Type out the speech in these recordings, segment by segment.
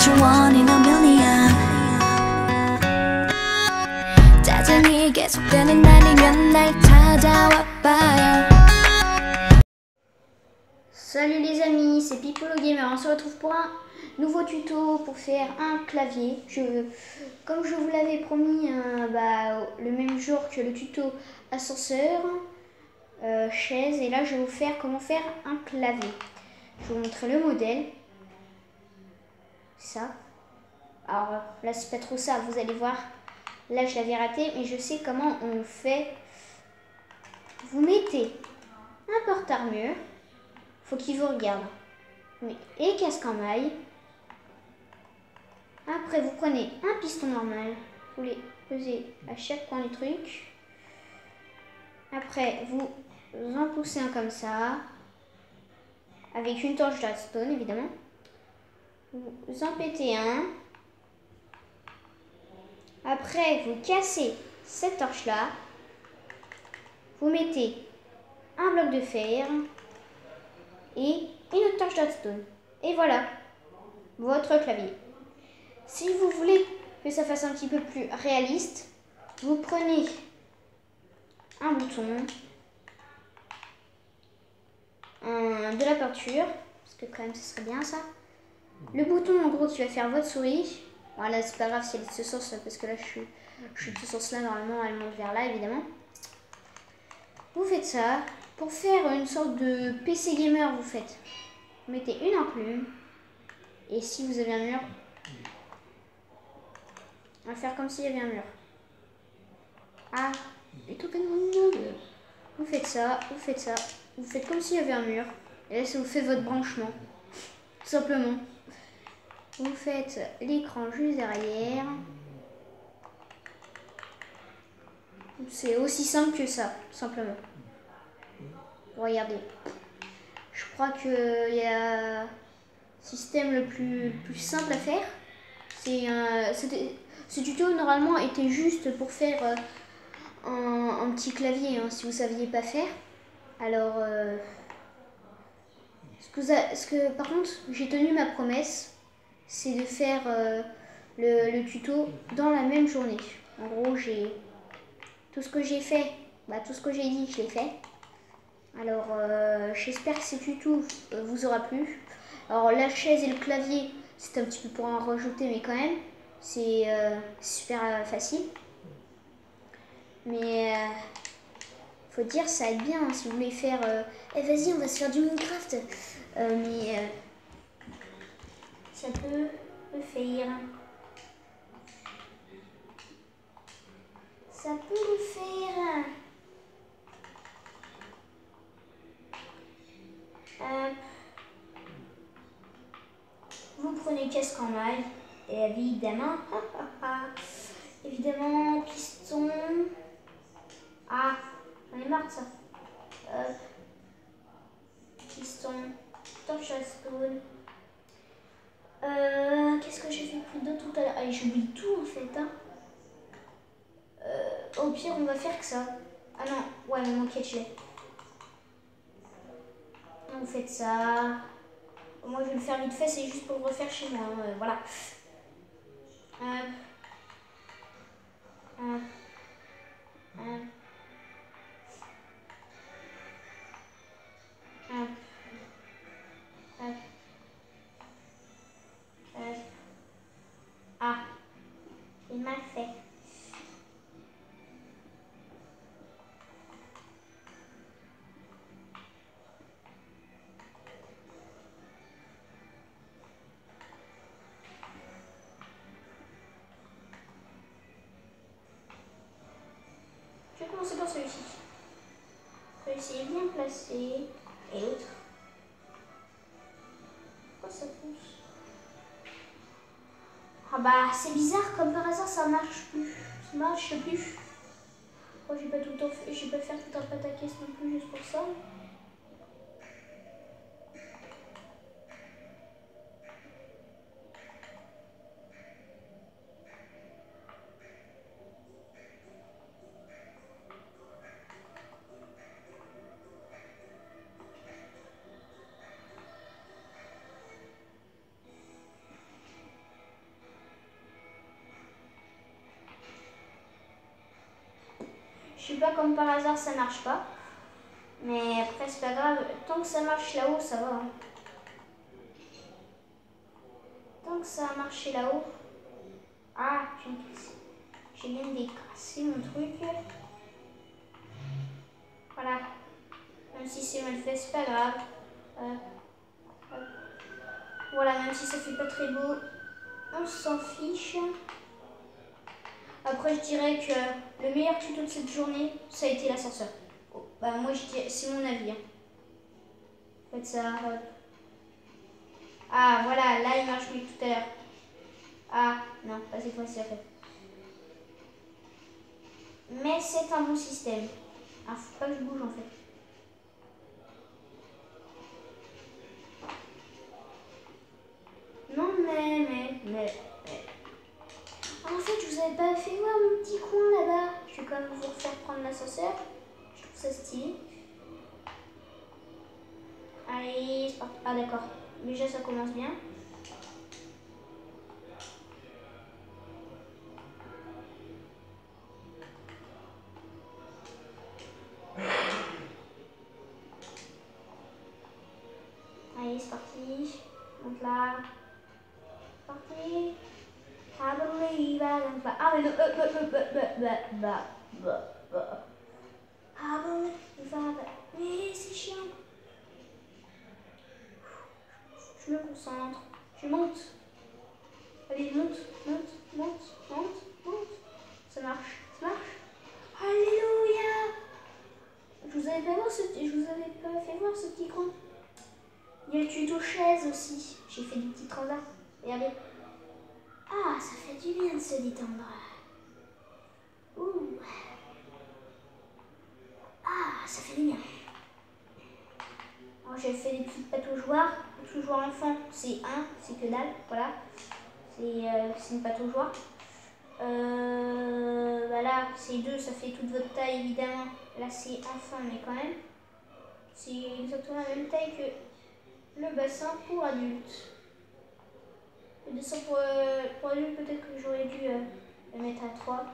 what you want in a million. 짜증이 계속되는 날이면 날 찾아와 봐요. Salut les amis, c'est Pipolo Gamer. On se retrouve pour un nouveau tuto pour faire un clavier. Comme je vous l'avais promis le même jour que le tuto ascenseur, chaise, et là je vais vous faire comment faire un clavier. Je vais vous montrer le modèle. Ça. Alors là c'est pas trop ça, vous allez voir. Là je l'avais raté, mais je sais comment on fait. Vous mettez un porte-armure. Faut qu'il vous regarde. Et casque en maille. Après, vous prenez un piston normal. Vous les posez à chaque coin du truc. Après, vous en poussez un comme ça. Avec une torche Gladstone, évidemment. Vous en pétez un. Après, vous cassez cette torche-là. Vous mettez un bloc de fer. Et une autre torche Gladstone. Et voilà, votre clavier. Si vous voulez que ça fasse un petit peu plus réaliste, vous prenez un bouton, de la peinture, parce que quand même ce serait bien ça. Le bouton en gros qui va faire votre souris. Voilà, c'est pas grave si elle est de ce sens, parce que là je suis de ce sens là, normalement elle monte vers là évidemment. Vous faites ça. Pour faire une sorte de PC gamer, vous mettez une enclume. Et si vous avez un mur, on va faire comme s'il y avait un mur. Ah, et tout vous faites ça, vous faites ça. Vous faites comme s'il y avait un mur. Et là, ça vous fait votre branchement. Tout simplement. Vous faites l'écran juste derrière. C'est aussi simple que ça, tout simplement. Regardez. Je crois qu'il y a système le plus simple à faire. Ce tuto normalement était juste pour faire un petit clavier, hein, si vous saviez pas faire. Alors par contre j'ai tenu ma promesse, c'est de faire le tuto dans la même journée. En gros, j'ai tout ce que j'ai fait, tout ce que j'ai dit, je l'ai fait. Alors j'espère que ce tuto vous aura plu. Alors la chaise et le clavier, c'est un petit peu pour en rajouter, mais quand même c'est super facile. Mais faut dire, ça aide bien, hein, si vous voulez faire vas-y on va se faire du Minecraft, mais ça peut le faire. Ça peut le faire. Vous prenez casque en maille, et évidemment, évidemment, piston. Ah, j'en ai marre de ça. Piston, torche à stone. Qu'est-ce que j'ai fait plus d'autre tout à l'heure? Allez, j'oublie tout en fait. Hein. Au pire, on va faire que ça. Ah non, ouais, mon enquête, je l'ai. Vous faites ça. Moi, je vais le faire vite fait, c'est juste pour le refaire chez moi. Hein, voilà. Ah, il m'a fait. Je vais commencer par celui-ci. Celui-ci est bien placé. Et l'autre. Pourquoi ça pousse? Ah bah c'est bizarre, comme par hasard ça marche plus. Ça marche plus. Moi j'ai pas tout le temps fait, j'ai pas fait tout un pataquès non plus juste pour ça. Je sais pas, comme par hasard, ça marche pas. Mais après, c'est pas grave. Tant que ça marche là-haut, ça va. Hein. Tant que ça a marché là-haut. Ah, j'ai bien décassé mon truc. Voilà. Même si c'est mal fait, c'est pas grave. Voilà, même si ça fait pas très beau, on s'en fiche. Après, je dirais que le meilleur tuto de cette journée, ça a été l'ascenseur. Oh, bah, moi, je dirais, c'est mon avis. Hein. Faites ça. Ah, voilà, là, il marche mieux que tout à l'heure. Ah, non, pas cette fois-ci, ça fait. Mais c'est un bon système. Ah, faut pas que je bouge, en fait. Non, mais. En fait, je vous avais pas fait voir mon petit coin là-bas. Je vais quand même vous refaire prendre l'ascenseur. Je trouve ça stylé. Allez, c'est parti. Ah, d'accord. Déjà, ça commence bien. Allez, c'est parti. Donc là. C'est parti. I believe I can fly. Ah, mais non. I believe I can. Mais c'est chiant. Je me concentre. Je monte. Allez, monte. Ça marche. Alléluia. Je vous avais pas fait voir ce petit coin. Il y a le tuto chaise aussi. J'ai fait des petits transats. Regardez. Ah, ça fait du bien de se détendre. Ouh. Ah, ça fait du bien. Alors, j'ai fait des petites pataugeoires. Pataugeoire enfant, c'est 1, c'est que dalle. Voilà. C'est une pataugeoire. Voilà, c'est 2, ça fait toute votre taille évidemment. Là, c'est enfant, mais quand même. C'est exactement la même taille que le bassin pour adultes. Le dessin pour adultes, peut-être que j'aurais dû le mettre à 3.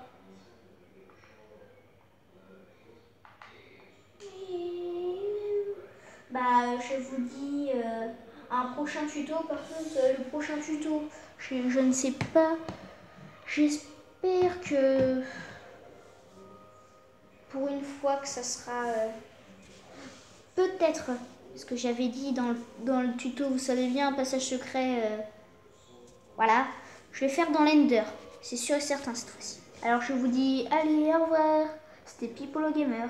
Bah, je vous dis un prochain tuto. Par contre, le prochain tuto, je ne sais pas. J'espère que pour une fois que ça sera peut-être ce que j'avais dit dans le tuto, vous savez bien, un passage secret. Voilà, je vais faire dans l'Ender, c'est sûr et certain cette fois-ci. Alors je vous dis allez, au revoir, c'était Pipolo Gamer.